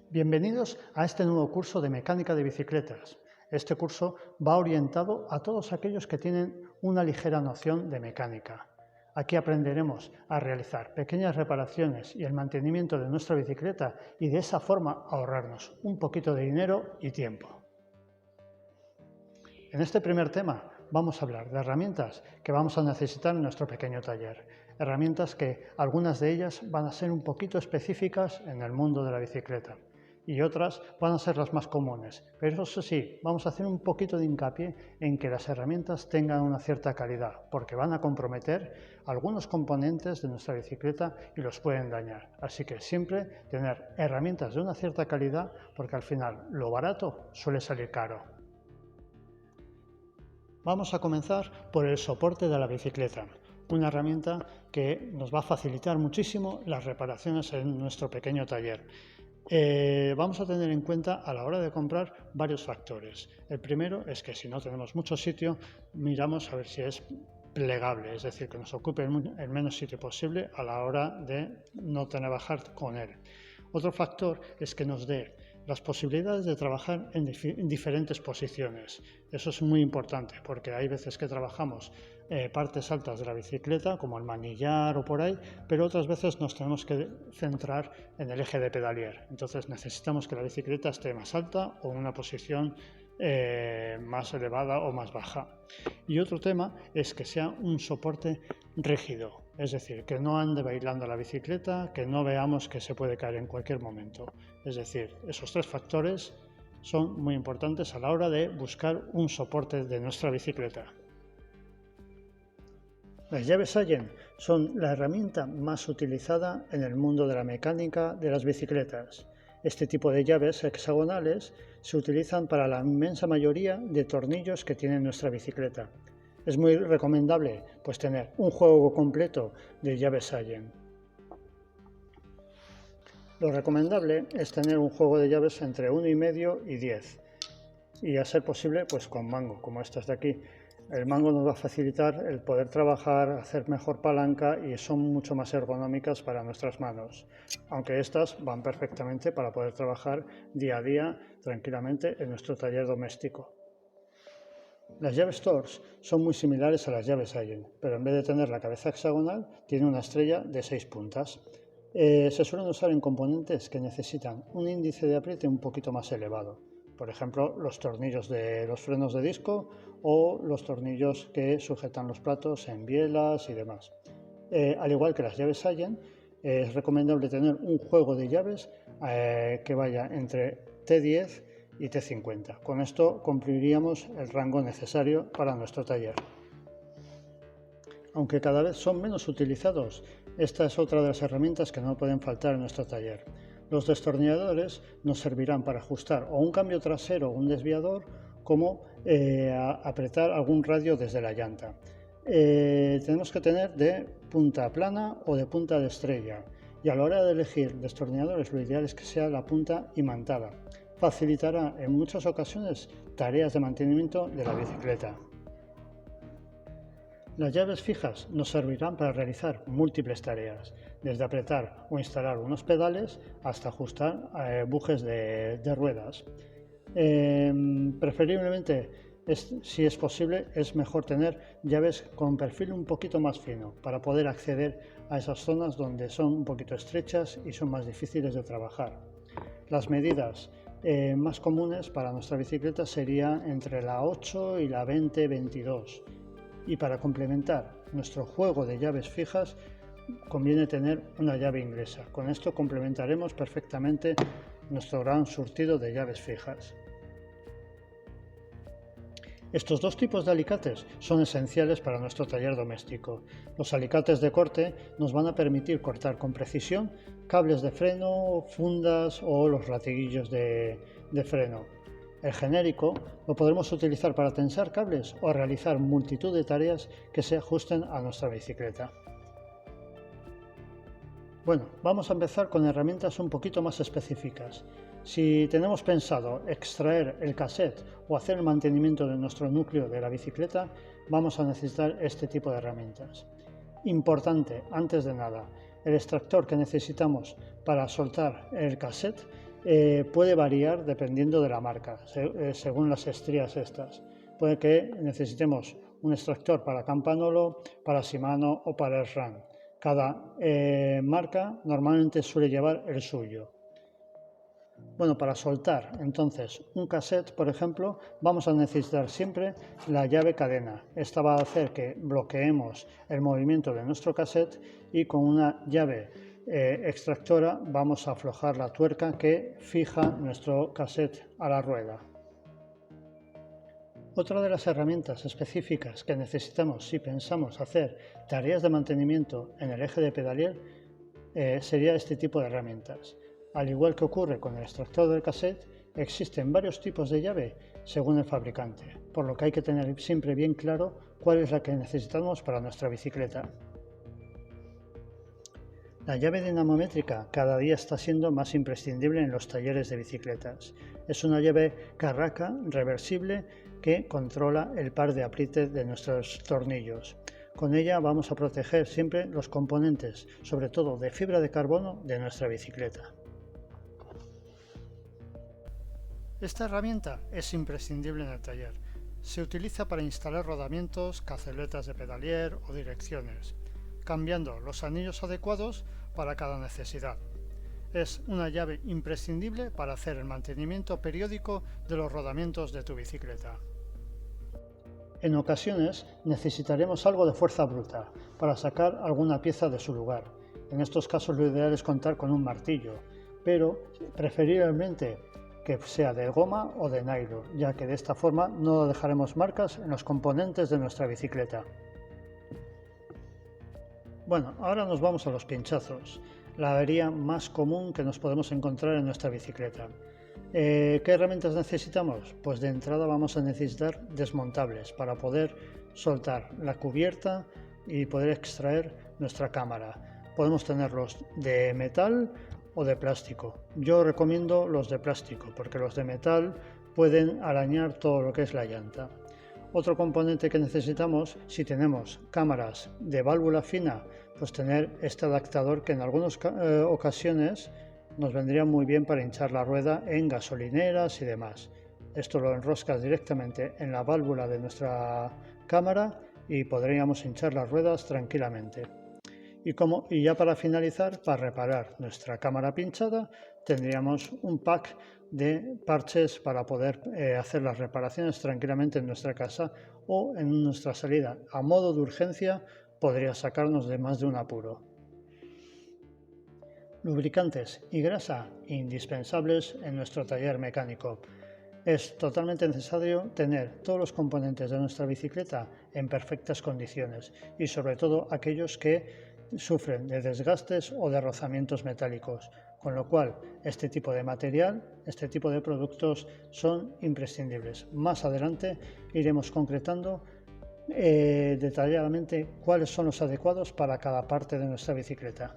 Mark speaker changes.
Speaker 1: Bienvenidos a este nuevo curso de mecánica de bicicletas. Este curso va orientado a todos aquellos que tienen una ligera noción de mecánica. Aquí aprenderemos a realizar pequeñas reparaciones y el mantenimiento de nuestra bicicleta y de esa forma ahorrarnos un poquito de dinero y tiempo. En este primer tema vamos a hablar de herramientas que vamos a necesitar en nuestro pequeño taller. Herramientas que algunas de ellas van a ser un poquito específicas en el mundo de la bicicleta y otras van a ser las más comunes. Pero eso sí, vamos a hacer un poquito de hincapié en que las herramientas tengan una cierta calidad, porque van a comprometer algunos componentes de nuestra bicicleta y los pueden dañar. Así que siempre tener herramientas de una cierta calidad, porque al final lo barato suele salir caro. Vamos a comenzar por el soporte de la bicicleta, una herramienta que nos va a facilitar muchísimo las reparaciones en nuestro pequeño taller. Vamos a tener en cuenta a la hora de comprar varios factores. El primero es que si no tenemos mucho sitio, miramos a ver si es plegable, es decir, que nos ocupe el menos sitio posible a la hora de no tener que bajar con él. Otro factor es que nos dé las posibilidades de trabajar en diferentes posiciones. Eso es muy importante porque hay veces que trabajamos partes altas de la bicicleta, como el manillar o por ahí, pero otras veces nos tenemos que centrar en el eje de pedalier. Entonces necesitamos que la bicicleta esté más alta o en una posición más elevada o más baja. Y otro tema es que sea un soporte rígido, es decir, que no ande bailando la bicicleta, que no veamos que se puede caer en cualquier momento. Es decir, esos tres factores son muy importantes a la hora de buscar un soporte de nuestra bicicleta. Las llaves Allen son la herramienta más utilizada en el mundo de la mecánica de las bicicletas. Este tipo de llaves hexagonales se utilizan para la inmensa mayoría de tornillos que tiene nuestra bicicleta. Es muy recomendable tener un juego completo de llaves Allen. Lo recomendable es tener un juego de llaves entre 1,5 y 10 y a ser posible con mango, como estas de aquí. El mango nos va a facilitar el poder trabajar, hacer mejor palanca y son mucho más ergonómicas para nuestras manos, aunque estas van perfectamente para poder trabajar día a día tranquilamente en nuestro taller doméstico. Las llaves Torx son muy similares a las llaves Allen, pero en vez de tener la cabeza hexagonal, tiene una estrella de 6 puntas. Se suelen usar en componentes que necesitan un índice de apriete un poquito más elevado. Por ejemplo, los tornillos de los frenos de disco o los tornillos que sujetan los platos en bielas y demás. Al igual que las llaves Allen, es recomendable tener un juego de llaves que vaya entre T10 y T50. Con esto cumpliríamos el rango necesario para nuestro taller. Aunque cada vez son menos utilizados, esta es otra de las herramientas que no pueden faltar en nuestro taller. Los destornilladores nos servirán para ajustar o un cambio trasero o un desviador, como apretar algún radio desde la llanta. Tenemos que tener de punta plana o de punta de estrella, y a la hora de elegir destornilladores lo ideal es que sea la punta imantada. Facilitará en muchas ocasiones tareas de mantenimiento de la bicicleta. Las llaves fijas nos servirán para realizar múltiples tareas, desde apretar o instalar unos pedales hasta ajustar bujes de ruedas. Preferiblemente, si es posible, es mejor tener llaves con perfil un poquito más fino para poder acceder a esas zonas donde son un poquito estrechas y son más difíciles de trabajar. Las medidas más comunes para nuestra bicicleta serían entre la 8 y la 20-22. Y para complementar nuestro juego de llaves fijas conviene tener una llave inglesa. Con esto complementaremos perfectamente nuestro gran surtido de llaves fijas. Estos dos tipos de alicates son esenciales para nuestro taller doméstico. Los alicates de corte nos van a permitir cortar con precisión cables de freno, fundas o los latiguillos de freno. El genérico lo podremos utilizar para tensar cables o realizar multitud de tareas que se ajusten a nuestra bicicleta. Bueno, vamos a empezar con herramientas un poquito más específicas. Si tenemos pensado extraer el cassette o hacer el mantenimiento de nuestro núcleo de la bicicleta, vamos a necesitar este tipo de herramientas. Importante, antes de nada, el extractor que necesitamos para soltar el cassette puede variar dependiendo de la marca, según las estrías estas. Puede que necesitemos un extractor para Campanolo, para Shimano o para SRAM. Cada marca normalmente suele llevar el suyo. Bueno, para soltar entonces un cassette, por ejemplo, vamos a necesitar siempre la llave cadena. Esta va a hacer que bloqueemos el movimiento de nuestro cassette y con una llave extractora vamos a aflojar la tuerca que fija nuestro cassette a la rueda. Otra de las herramientas específicas que necesitamos si pensamos hacer tareas de mantenimiento en el eje de pedalier sería este tipo de herramientas. Al igual que ocurre con el extractor del cassette, existen varios tipos de llave según el fabricante, por lo que hay que tener siempre bien claro cuál es la que necesitamos para nuestra bicicleta. La llave dinamométrica cada día está siendo más imprescindible en los talleres de bicicletas. Es una llave Carraca reversible que controla el par de apriete de nuestros tornillos. Con ella vamos a proteger siempre los componentes, sobre todo de fibra de carbono, de nuestra bicicleta. Esta herramienta es imprescindible en el taller. Se utiliza para instalar rodamientos, caceletas de pedalier o direcciones, cambiando los anillos adecuados para cada necesidad. Es una llave imprescindible para hacer el mantenimiento periódico de los rodamientos de tu bicicleta. En ocasiones necesitaremos algo de fuerza bruta para sacar alguna pieza de su lugar. En estos casos lo ideal es contar con un martillo, pero preferiblemente que sea de goma o de nylon, ya que de esta forma no dejaremos marcas en los componentes de nuestra bicicleta. Bueno, ahora nos vamos a los pinchazos, la avería más común que nos podemos encontrar en nuestra bicicleta. ¿Qué herramientas necesitamos? Pues de entrada vamos a necesitar desmontables para poder soltar la cubierta y poder extraer nuestra cámara. Podemos tenerlos de metal o de plástico. Yo recomiendo los de plástico porque los de metal pueden arañar todo lo que es la llanta. Otro componente que necesitamos, si tenemos cámaras de válvula fina, pues tener este adaptador que en algunas ocasiones nos vendría muy bien para hinchar la rueda en gasolineras y demás. Esto lo enroscas directamente en la válvula de nuestra cámara y podríamos hinchar las ruedas tranquilamente. Y ya para finalizar, para reparar nuestra cámara pinchada, tendríamos un pack de parches para poder hacer las reparaciones tranquilamente en nuestra casa o en nuestra salida. A modo de urgencia podría sacarnos de más de un apuro. Lubricantes y grasa indispensables en nuestro taller mecánico. Es totalmente necesario tener todos los componentes de nuestra bicicleta en perfectas condiciones y sobre todo aquellos que sufren de desgastes o de rozamientos metálicos, con lo cual este tipo de material, este tipo de productos son imprescindibles. Más adelante iremos concretando detalladamente cuáles son los adecuados para cada parte de nuestra bicicleta.